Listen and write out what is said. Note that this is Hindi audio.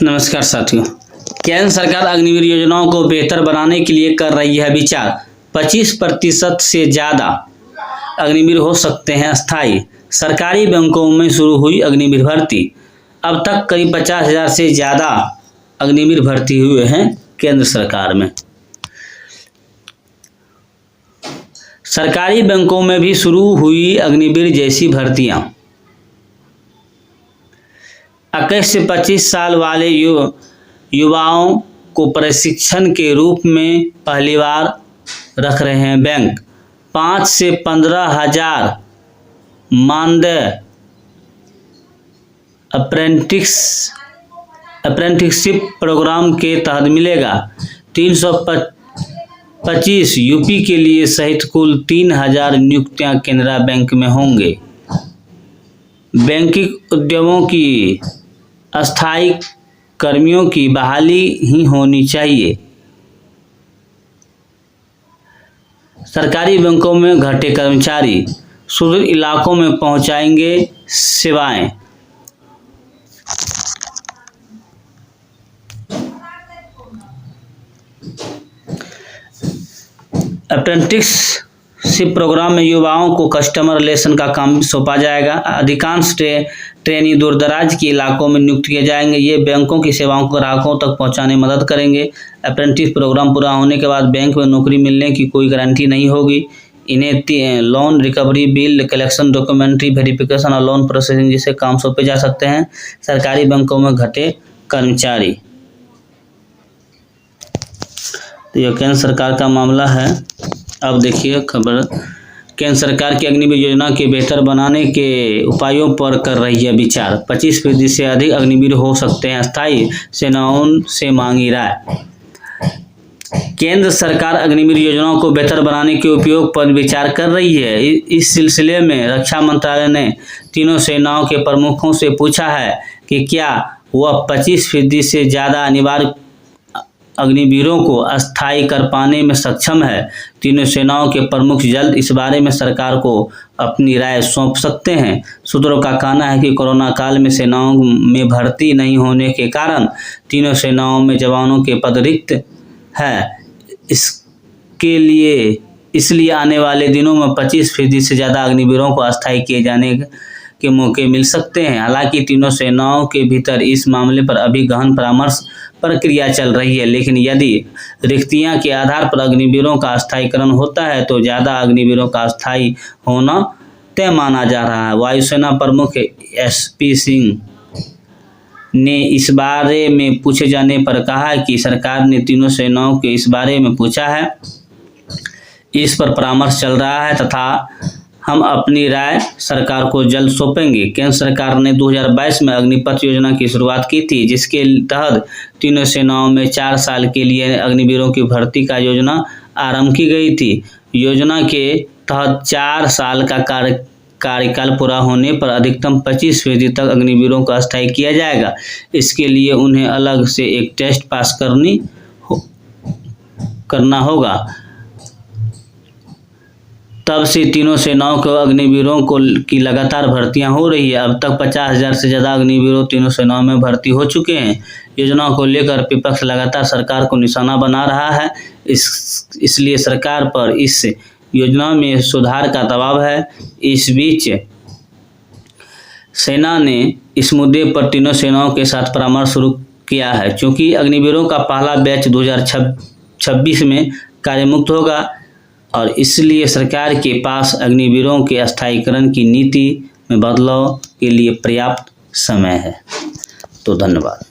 नमस्कार साथियों, केंद्र सरकार अग्निवीर योजनाओं को बेहतर बनाने के लिए कर रही है विचार। 25% से ज़्यादा अग्निवीर हो सकते हैं अस्थायी। सरकारी बैंकों में शुरू हुई अग्निवीर भर्ती। अब तक करीब 50,000 से ज़्यादा अग्निवीर भर्ती हुए हैं केंद्र सरकार में। सरकारी बैंकों में भी शुरू हुई अग्निवीर जैसी भर्तियां। 21 से 25 साल वाले युवाओं को प्रशिक्षण के रूप में पहली बार रख रहे हैं बैंक। 5 से 15,000 मानदेय अप्रेंटिसशिप प्रोग्राम के तहत मिलेगा। 325 यूपी के लिए सहित कुल 3,000 नियुक्तियां केनरा बैंक में होंगे। बैंकिंग उद्यमों की अस्थायी कर्मियों की बहाली ही होनी चाहिए। सरकारी बैंकों में घटे कर्मचारी, सुदूर इलाकों में पहुंचाएंगे सेवाएं। अप्रेंटिसशिप प्रोग्राम में युवाओं को कस्टमर रिलेशन का काम सौंपा जाएगा। अधिकांश ट्रेनी दूरदराज के इलाकों में नियुक्त किए जाएंगे। ये बैंकों की सेवाओं को ग्राहकों तक पहुंचाने में मदद करेंगे। अप्रेंटिस प्रोग्राम पूरा होने के बाद बैंक में नौकरी मिलने की कोई गारंटी नहीं होगी। इन्हें loan recovery, bill collection, documentary verification और लोन प्रोसेसिंग जैसे काम सौंपे जा सकते हैं। सरकारी बैंकों में घटे कर्मचारी। तो यह केंद्र सरकार का मामला है। अब देखिए खबर, केंद्र सरकार की अग्निवीर योजना के बेहतर बनाने के उपायों पर कर रही है विचार। 25% से अधिक अग्निवीर हो सकते हैं अस्थायी, सेनाओं से मांगी राय। केंद्र सरकार अग्निवीर योजनाओं को बेहतर बनाने के उपयोग पर विचार कर रही है। इस सिलसिले में रक्षा मंत्रालय ने तीनों सेनाओं के प्रमुखों से पूछा है कि क्या वह 25% से ज़्यादा अनिवार्य अग्निवीरों को अस्थायी कर पाने में सक्षम है। तीनों सेनाओं के प्रमुख जल्द इस बारे में सरकार को अपनी राय सौंप सकते हैं। सूत्रों का कहना है कि कोरोना काल में सेनाओं में भर्ती नहीं होने के कारण तीनों सेनाओं में जवानों के पद रिक्त है। इसलिए आने वाले दिनों में 25% से ज़्यादा अग्निवीरों को अस्थायी किए जाने के मौके मिल सकते हैं। हालांकि तीनों सेनाओं के भीतर इस मामले पर अभी गहन परामर्श प्रक्रिया चल रही है, लेकिन यदि रिक्तियां के आधार पर अग्निवीरों का अस्थायीकरण होता है तो ज़्यादा अग्निवीरों का अस्थायी होना तय माना जा रहा है। वायुसेना प्रमुख SP सिंह ने इस बारे में पूछे जाने पर कहा कि सरकार ने तीनों सेनाओं के इस बारे में पूछा है, इस पर परामर्श चल रहा है तथा हम अपनी राय सरकार को जल्द सौंपेंगे। केंद्र सरकार ने 2022 में अग्निपथ योजना की शुरुआत की थी, जिसके तहत तीनों सेनाओं में 4 साल के लिए अग्निवीरों की भर्ती का योजना आरंभ की गई थी। योजना के तहत 4 साल का कार्यकाल पूरा होने पर अधिकतम 25% तक अग्निवीरों को अस्थायी किया जाएगा। इसके लिए उन्हें अलग से एक टेस्ट पास करना होगा। तब से तीनों सेनाओं को अग्निवीरों की लगातार भर्तियां हो रही है। अब तक 50,000 से ज़्यादा अग्निवीरों तीनों सेनाओं में भर्ती हो चुके हैं। योजनाओं को लेकर विपक्ष लगातार सरकार को निशाना बना रहा है। इसलिए सरकार पर इस योजना में सुधार का दबाव है। इस बीच सेना ने इस मुद्दे पर तीनों सेनाओं के साथ परामर्श शुरू किया है। चूँकि अग्निवीरों का पहला बैच 2026 में कार्यमुक्त होगा और इसलिए सरकार के पास अग्निवीरों के अस्थायीकरण की नीति में बदलाव के लिए पर्याप्त समय है। तो धन्यवाद।